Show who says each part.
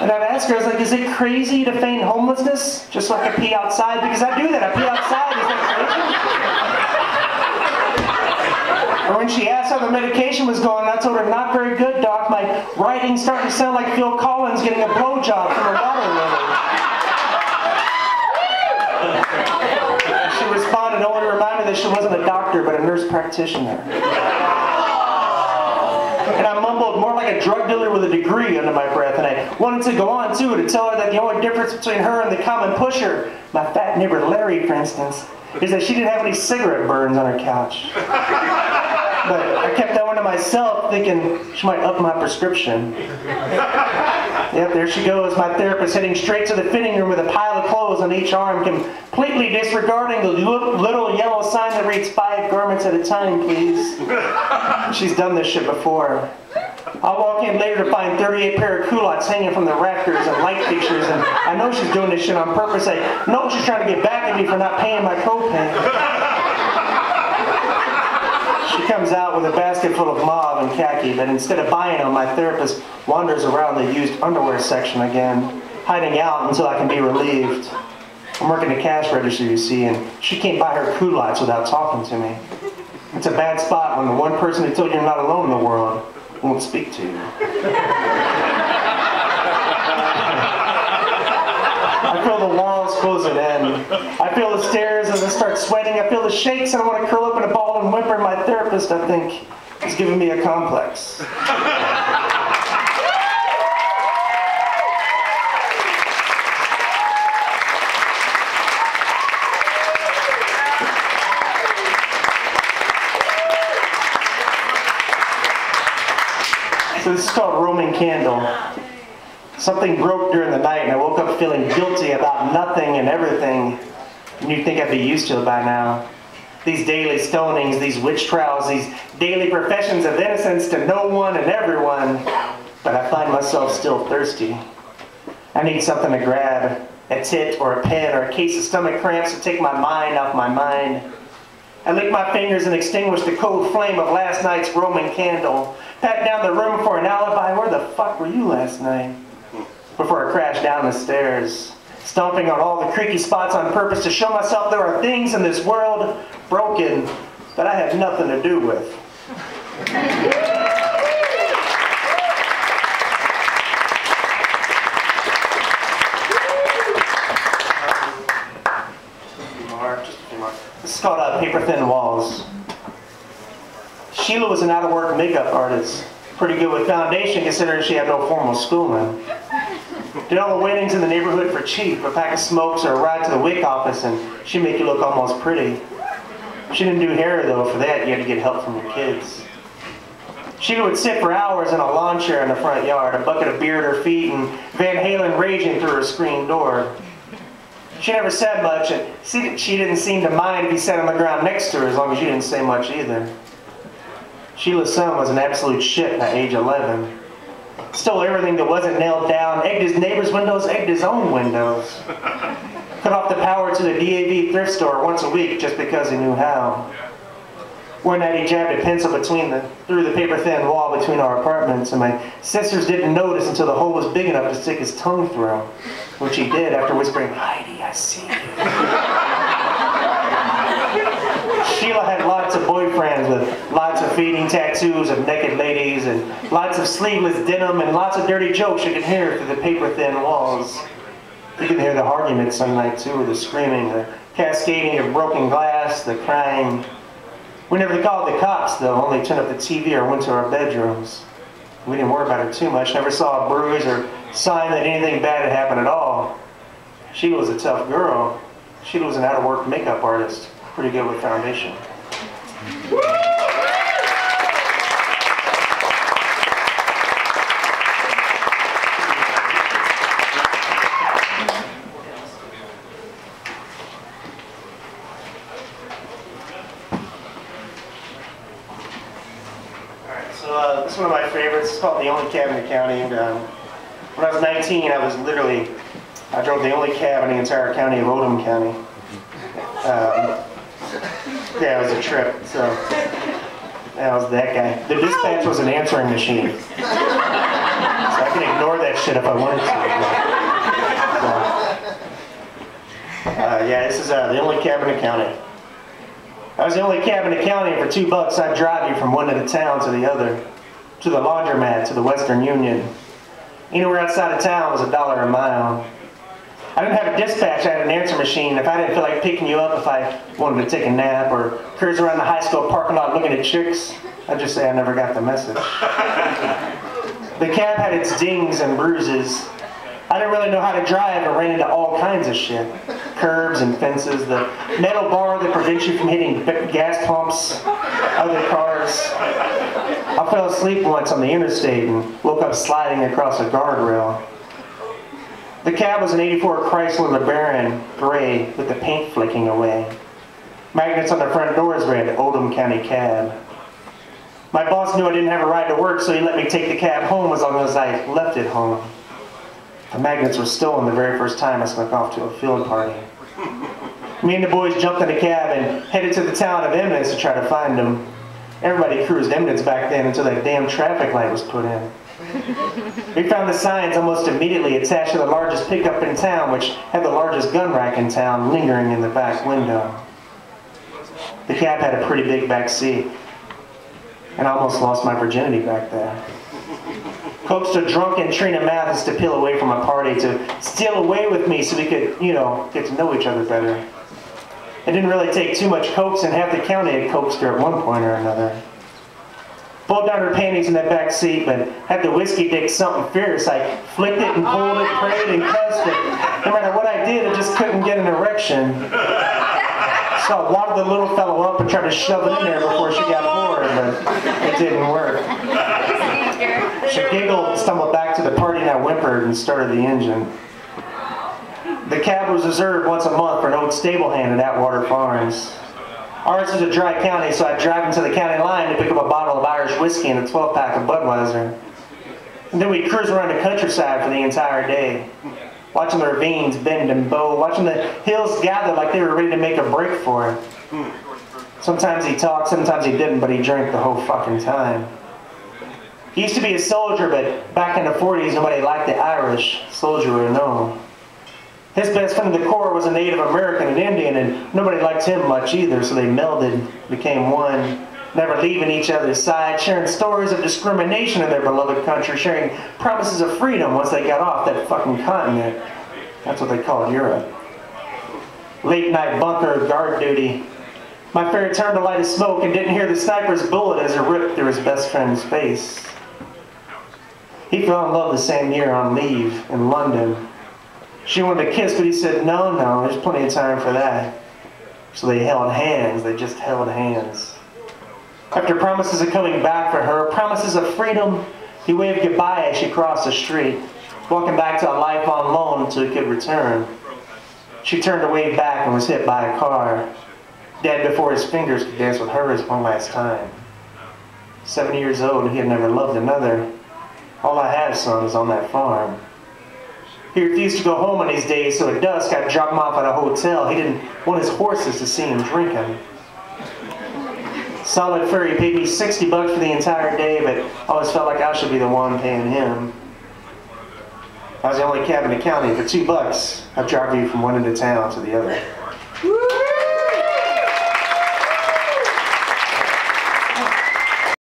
Speaker 1: And I'd ask her, I was like, is it crazy to feign homelessness just so I can pee outside? Because I do that, I pee outside, is that crazy? Or when she asked how the medication was going, I told her, not very good, doc. My writing's starting to sound like Phil Collins getting a blowjob from a water lily. She responded, only to remind her that she wasn't a doctor, but a nurse practitioner. And I mumbled more like a drug dealer with a degree under my breath, and I wanted to go on too to tell her that the only difference between her and the common pusher, my fat neighbor Larry, for instance, is that she didn't have any cigarette burns on her couch. But I kept that one to myself, thinking she might up my prescription. Yep, there she goes, my therapist, heading straight to the fitting room with a pile of clothes on each arm, completely disregarding the little yellow sign that reads 5 garments at a time, please. She's done this shit before. I'll walk in later to find 38 pair of culottes hanging from the rafters and light fixtures, and I know she's doing this shit on purpose. I know she's trying to get back at me for not paying my copay. She comes out with a basket full of mauve and khaki, but instead of buying them, my therapist wanders around the used underwear section again, hiding out until I can be relieved. I'm working the cash register, you see, and she can't buy her culottes without talking to me. It's a bad spot when the one person who told you you're not alone in the world won't speak to you. I feel the walls closing in. I feel the stairs as I start sweating. I feel the shakes and I want to curl up in a ball and whimper. My therapist, I think, is giving me a complex. So this is called Roman Candle. Something broke during the night and I woke up feeling guilty about nothing and everything. And you'd think I'd be used to it by now. These daily stonings, these witch trials, these daily professions of innocence to no one and everyone. But I find myself still thirsty. I need something to grab, a tit or a pen or a case of stomach cramps to take my mind off my mind. I lick my fingers and extinguish the cold flame of last night's Roman candle. Pat down the room for an alibi. Where the fuck were you last night? Before I crash down the stairs, stomping on all the creaky spots on purpose to show myself there are things in this world broken that I have nothing to do with. This is called Paper Thin Walls. Sheila was an out-of-work makeup artist. Pretty good with foundation considering she had no formal schooling. Did all the weddings in the neighborhood for cheap, a pack of smokes or a ride to the WIC office, and she'd make you look almost pretty. She didn't do hair though, for that you had to get help from your kids. Sheila would sit for hours in a lawn chair in the front yard, a bucket of beer at her feet, and Van Halen raging through her screen door. She never said much, and she didn't seem to mind if he sat on the ground next to her as long as she didn't say much either. Sheila's son was an absolute shit at age 11. Stole everything that wasn't nailed down, egged his neighbor's windows, egged his own windows. Cut off the power to the DAV thrift store once a week just because he knew how. One night he jabbed a pencil through the paper-thin wall between our apartments, and my sisters didn't notice until the hole was big enough to stick his tongue through, which he did after whispering, "Heidi, I see you." Sheila had lots of boyfriends with lots of fading tattoos of naked ladies and lots of sleeveless denim and lots of dirty jokes you could hear through the paper-thin walls. You could hear the arguments some night too, the screaming, the cascading of broken glass, the crying. We never called the cops though, only turned up the TV or went to our bedrooms. We didn't worry about her too much, never saw a bruise or sign that anything bad had happened at all. Sheila was a tough girl. Sheila was an out-of-work makeup artist. Pretty good with foundation. This is one of my favorites. It's called The Only Cab in the County. And when I was 19, I drove the only cab in the entire county of Oldham County. Yeah, it was a trip, so I was that guy. The dispatch was an answering machine. shit if I wanted to. Yeah, this is the only cab in the county. I was the only cab in the county, and for $2, I'd drive you from one end of the town to the other, to the laundromat, to the Western Union. Anywhere outside of town was $1 a mile. I didn't have a dispatch, I had an answer machine. If I didn't feel like picking you up, if I wanted to take a nap or cruise around the high school parking lot looking at chicks, I'd just say I never got the message. The cab had its dings and bruises. I didn't really know how to drive and ran into all kinds of shit. Curbs and fences, the metal bar that prevents you from hitting gas pumps, other cars. I fell asleep once on the interstate and woke up sliding across a guardrail. The cab was an '84 Chrysler LeBaron gray with the paint flicking away. Magnets on the front doors read Oldham County Cab. My boss knew I didn't have a ride to work, so he let me take the cab home as long as I left it home. The magnets were stolen the very first time I snuck off to a field party. Me and the boys jumped in a cab and headed to the town of Eminence to try to find them. Everybody cruised Eminence back then until that damn traffic light was put in. We found the signs almost immediately attached to the largest pickup in town, which had the largest gun rack in town lingering in the back window. The cab had a pretty big back seat, and I almost lost my virginity back there. Coaxed a drunken Trina Mathis to peel away from a party to steal away with me so we could, get to know each other better. It didn't really take too much coax, and half the county had coaxed her at one point or another. Pulled down her panties in that back seat, but had the whiskey dick something fierce. I flicked it and pulled it, prayed and cussed it. No matter what I did, I just couldn't get an erection. So I wadded the little fellow up and tried to shove it in there before she got bored, but it didn't work. She giggled and stumbled back to the party, and I whimpered and started the engine. The cab was reserved once a month for an old stable hand at Atwater Farms. Ours is a dry county, so I'd drive into the county line to pick up a bottle of Irish whiskey and a 12-pack of Budweiser. And then we'd cruise around the countryside for the entire day, watching the ravines bend and bow, watching the hills gather like they were ready to make a break for it. Sometimes he talked, sometimes he didn't, but he drank the whole fucking time. He used to be a soldier, but back in the 40s, nobody liked the Irish, soldier or no. His best friend in the Corps was a Native American and Indian, and nobody liked him much either, so they melded, became one, never leaving each other's side, sharing stories of discrimination in their beloved country, sharing promises of freedom once they got off that fucking continent. That's what they called Europe. Late night bunker guard duty. My fare turned to light a smoke and didn't hear the sniper's bullet as it ripped through his best friend's face. He fell in love the same year on leave in London. She wanted to kiss, but he said, no, there's plenty of time for that. So they held hands, they just held hands. After promises of coming back for her, promises of freedom, he waved goodbye as she crossed the street, walking back to a life on loan until he could return. She turned to wave back and was hit by a car. Dead before his fingers could dance with hers one last time. 7 years old, he had never loved another. All I had, son, was on that farm. He refused to go home on these days, so at dusk I'd drop him off at a hotel. He didn't want his horses to see him drinking. Solid fur, he paid me $60 for the entire day, but I always felt like I should be the one paying him. I was the only cab in the county. For $2, I'd drive you from one end of town to the other.